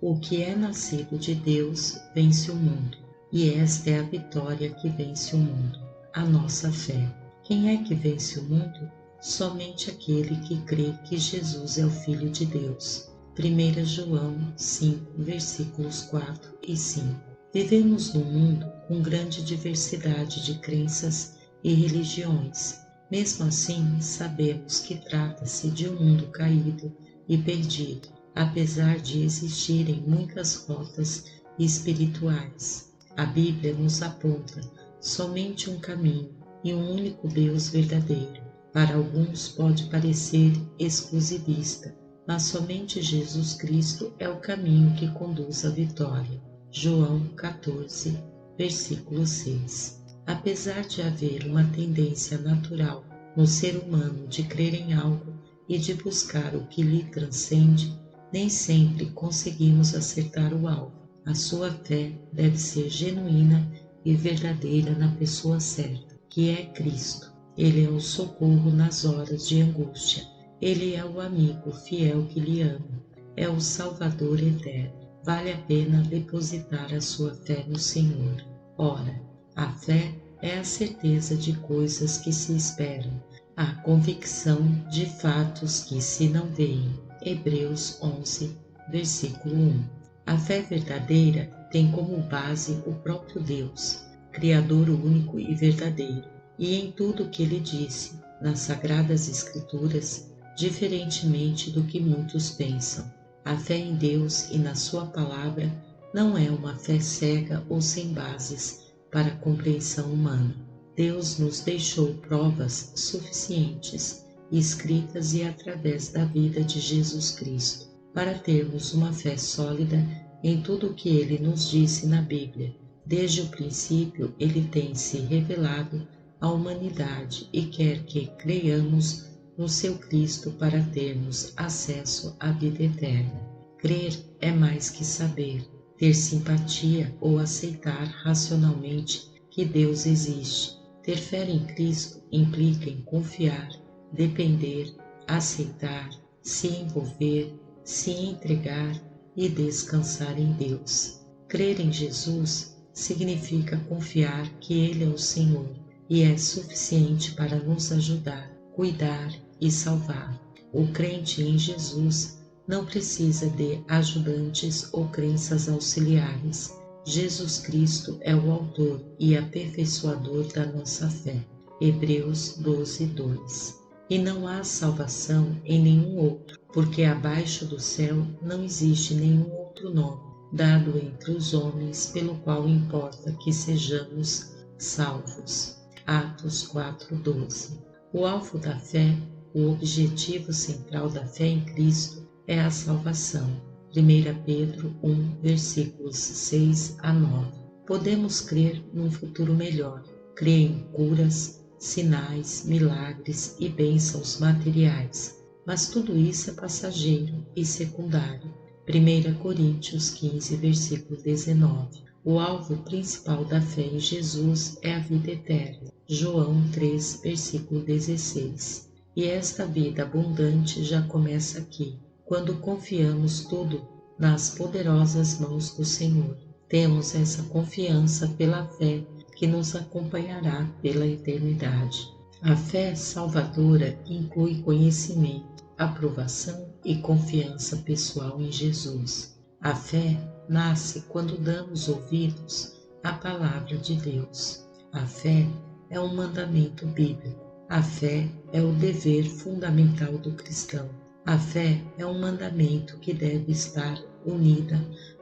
O que é nascido de Deus vence o mundo, e esta é a vitória que vence o mundo, a nossa fé. Quem é que vence o mundo? Somente aquele que crê que Jesus é o Filho de Deus. 1 João 5, versículos 4 e 5. Vivemos num mundo com grande diversidade de crenças e religiões. Mesmo assim, sabemos que trata-se de um mundo caído e perdido, apesar de existirem muitas rotas espirituais. A Bíblia nos aponta somente um caminho e um único Deus verdadeiro. Para alguns pode parecer exclusivista, mas somente Jesus Cristo é o caminho que conduz à vitória. João 14, versículo 6. Apesar de haver uma tendência natural no ser humano de crer em algo e de buscar o que lhe transcende, nem sempre conseguimos acertar o alvo. A sua fé deve ser genuína e verdadeira na pessoa certa, que é Cristo. Ele é o socorro nas horas de angústia. Ele é o amigo fiel que lhe ama. É o Salvador eterno. Vale a pena depositar a sua fé no Senhor. Ora, a fé é a certeza de coisas que se esperam, a convicção de fatos que se não veem. Hebreus 11, versículo 1. A fé verdadeira tem como base o próprio Deus, Criador único e verdadeiro, e em tudo o que ele disse, nas Sagradas Escrituras, diferentemente do que muitos pensam. A fé em Deus e na sua palavra não é uma fé cega ou sem bases para a compreensão humana. Deus nos deixou provas suficientes, escritas e através da vida de Jesus Cristo, para termos uma fé sólida em tudo o que ele nos disse na Bíblia. Desde o princípio, ele tem se revelado à humanidade e quer que creiamos no seu Cristo para termos acesso à vida eterna. Crer é mais que saber, ter simpatia ou aceitar racionalmente que Deus existe. Ter fé em Cristo implica em confiar, depender, aceitar, se envolver, se entregar e descansar em Deus. Crer em Jesus significa confiar que Ele é o Senhor e é suficiente para nos ajudar, cuidar e salvar. O crente em Jesus não precisa de ajudantes ou crenças auxiliares. Jesus Cristo é o autor e aperfeiçoador da nossa fé. Hebreus 12, 2. E não há salvação em nenhum outro, porque abaixo do céu não existe nenhum outro nome dado entre os homens pelo qual importa que sejamos salvos. Atos 4:12. O alvo da fé, o objetivo central da fé em Cristo é a salvação. 1 Pedro 1, versículos 6 a 9. Podemos crer num futuro melhor, crer em curas, sinais, milagres e bênçãos materiais, mas tudo isso é passageiro e secundário. 1 Coríntios 15, versículo 19. O alvo principal da fé em Jesus é a vida eterna. João 3, versículo 16. E esta vida abundante já começa aqui, quando confiamos tudo nas poderosas mãos do Senhor. Temos essa confiança pela fé que nos acompanhará pela eternidade. A fé salvadora inclui conhecimento, aprovação e confiança pessoal em Jesus. A fé nasce quando damos ouvidos à palavra de Deus. A fé é um mandamento bíblico. A fé é o dever fundamental do cristão. A fé é um mandamento que deve estar unida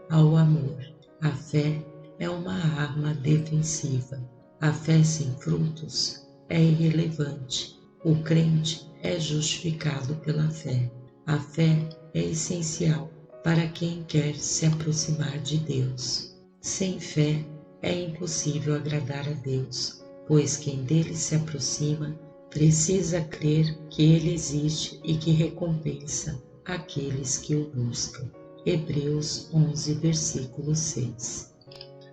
ao amor. A fé é uma arma defensiva. A fé sem frutos é irrelevante. O crente é justificado pela fé. A fé é essencial para quem quer se aproximar de Deus. Sem fé é impossível agradar a Deus, pois quem dele se aproxima precisa crer que ele existe e que recompensa aqueles que o buscam. Hebreus 11, versículo 6.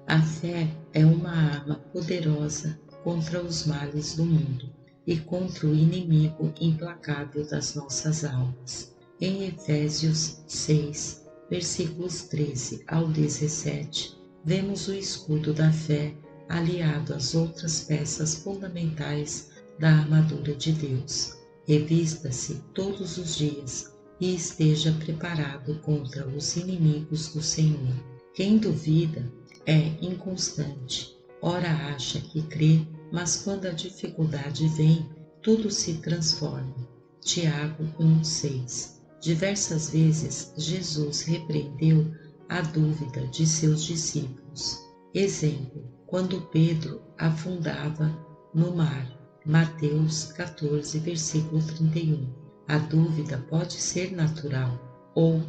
A fé é uma arma poderosa contra os males do mundo e contra o inimigo implacável das nossas almas. Em Efésios 6, versículos 13 ao 17, vemos o escudo da fé aliado às outras peças fundamentais da armadura de Deus. Revista-se todos os dias e esteja preparado contra os inimigos do Senhor. Quem duvida é inconstante. Ora acha que crê, mas quando a dificuldade vem, tudo se transforma. Tiago 1,6. Diversas vezes Jesus repreendeu a dúvida de seus discípulos. Exemplo, quando Pedro afundava no mar. Mateus 14, versículo 31. A dúvida pode ser natural ou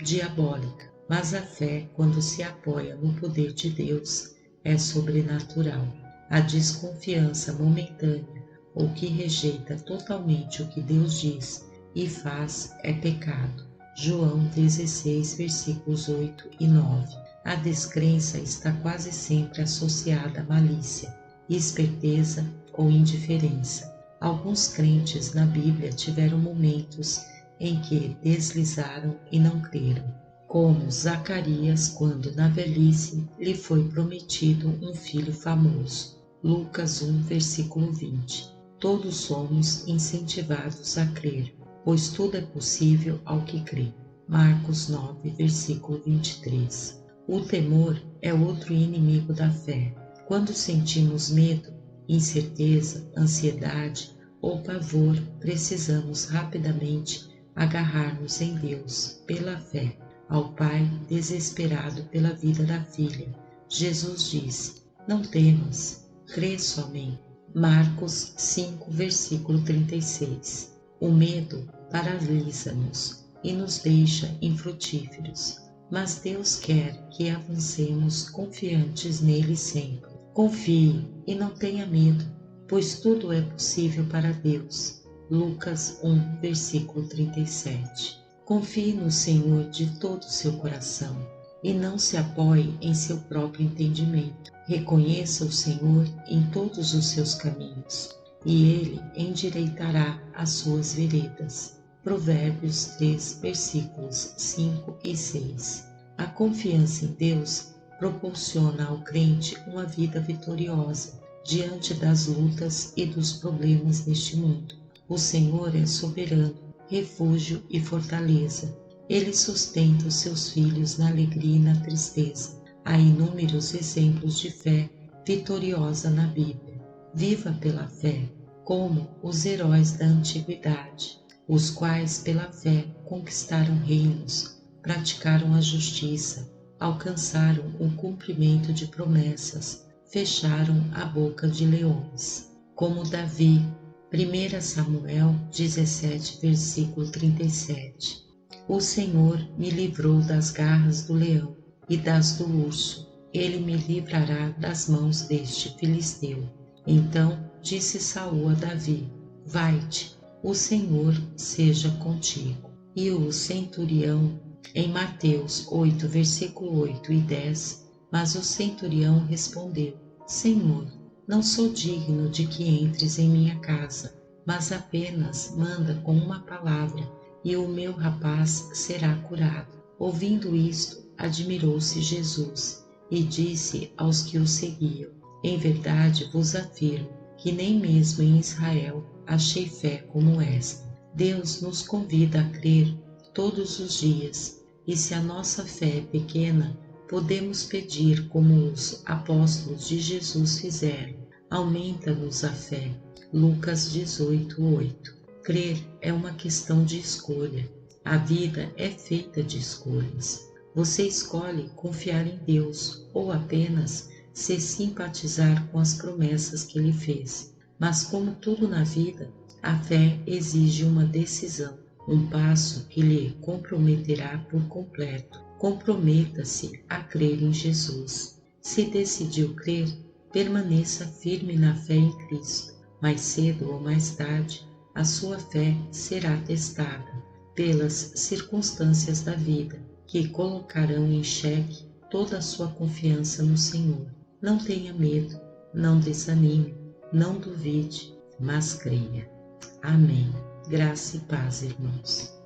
diabólica, mas a fé, quando se apoia no poder de Deus, é sobrenatural. A desconfiança momentânea ou que rejeita totalmente o que Deus diz e faz é pecado. João 16, versículos 8 e 9. A descrença está quase sempre associada à malícia, esperteza ou indiferença. Alguns crentes na Bíblia tiveram momentos em que deslizaram e não creram, como Zacarias quando na velhice lhe foi prometido um filho famoso. Lucas 1, versículo 20. Todos somos incentivados a crer, pois tudo é possível ao que crê. Marcos 9, versículo 23. O temor é outro inimigo da fé. Quando sentimos medo, incerteza, ansiedade ou pavor, precisamos rapidamente agarrar-nos em Deus pela fé. Ao pai desesperado pela vida da filha, Jesus disse: não temas, crê somente. Marcos 5, versículo 36. O medo paralisa-nos e nos deixa infrutíferos, mas Deus quer que avancemos confiantes nele sempre. Confie e não tenha medo, pois tudo é possível para Deus. Lucas 1, versículo 37. Confie no Senhor de todo o seu coração e não se apoie em seu próprio entendimento. Reconheça o Senhor em todos os seus caminhos e Ele endireitará as suas veredas. Provérbios 3, versículos 5 e 6. A confiança em Deus proporciona ao crente uma vida vitoriosa diante das lutas e dos problemas deste mundo. O Senhor é soberano, refúgio e fortaleza. Ele sustenta os seus filhos na alegria e na tristeza. Há inúmeros exemplos de fé vitoriosa na Bíblia. Viva pela fé, como os heróis da antiguidade, os quais pela fé conquistaram reinos, praticaram a justiça, alcançaram o cumprimento de promessas, fecharam a boca de leões. Como Davi, 1 Samuel 17, versículo 37. O Senhor me livrou das garras do leão e das do urso. Ele me livrará das mãos deste filisteu. Então disse Saul a Davi: vai-te, o Senhor seja contigo. E o centurião, em Mateus 8, versículo 8 e 10, mas o centurião respondeu: Senhor, não sou digno de que entres em minha casa, mas apenas manda com uma palavra, e o meu rapaz será curado. Ouvindo isto, admirou-se Jesus, e disse aos que o seguiam: em verdade vos afirmo que nem mesmo em Israel achei fé como esta. Deus nos convida a crer todos os dias, e se a nossa fé é pequena, podemos pedir como os apóstolos de Jesus fizeram: aumenta-nos a fé. Lucas 18, 8. Crer é uma questão de escolha. A vida é feita de escolhas. Você escolhe confiar em Deus ou apenas se simpatizar com as promessas que Ele fez. Mas como tudo na vida, a fé exige uma decisão, um passo que lhe comprometerá por completo. Comprometa-se a crer em Jesus. Se decidiu crer, permaneça firme na fé em Cristo. Mais cedo ou mais tarde, a sua fé será testada pelas circunstâncias da vida, que colocarão em xeque toda a sua confiança no Senhor. Não tenha medo, não desanime, não duvide, mas creia. Amém. Graça e paz, irmãos.